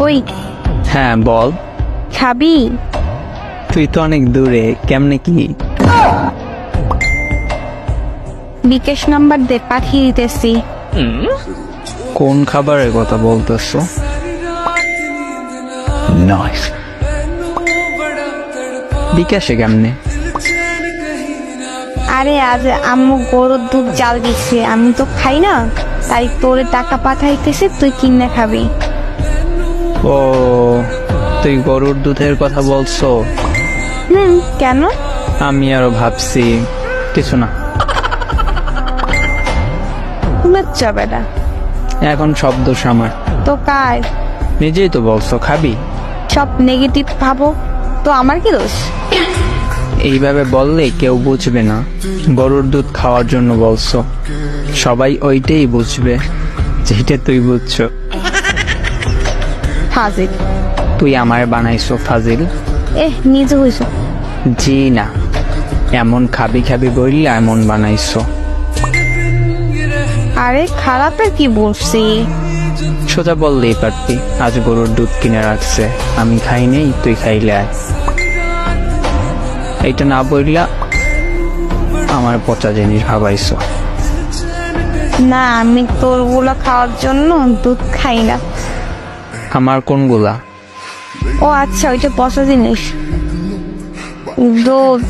ওই হ্যাঁ বল। খাবি? তুই তো অনেক দূরে, কেমনে কি? বিকাশ নাম্বার দে, পাঠিয়ে দিতেছি। কোন খাবারের কথা বলতেছো? নাইস। বিকাশে কেমনে? আরে আজ আম্মু গরুর দুধ জাল দিচ্ছে, আমি তো খাই না, তাই তোরে টাকা পাঠাইতেছে, তুই কিনে খাবি। ও, তুই গরুর দুধের কথা বলছো? কেন? আমি আরো ভাবছি কিছু না। লজ্জা বেটা। এখন সব দোষ আমার। তো কার? নিজেই তো বলছো খাবি। সব নেগেটিভ ভাবো তো আমার কি দোষ? এইভাবে বললে কেউ বুঝবে না গরুর দুধ খাওয়ার জন্য বলছো। সবাই ওইটাই বুঝবে যেটা তুই বুঝছো। ফাজিল। তুই আমার বানাইছো ফাজিল? নিজে হইছো। জি না, এমন খাবি খাবি বললে এমন বানাইছো। আরে খারাপের কি বলছি? সোজা বললেই পারতি আজ গরুর দুধ কিনে রাখছে, আমি খাই নেই, তুই খাইলে আয়। এইটা না বললা আমার পচা জিনিস ভাবাইছো। না, আমি তোর গুলা খাওয়ার জন্য দুধ খাই না। আমার কোনগুলা? ও আচ্ছা, ওইটা পচা জিনিস। দুধ।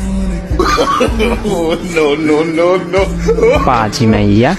পাজি মাইয়া।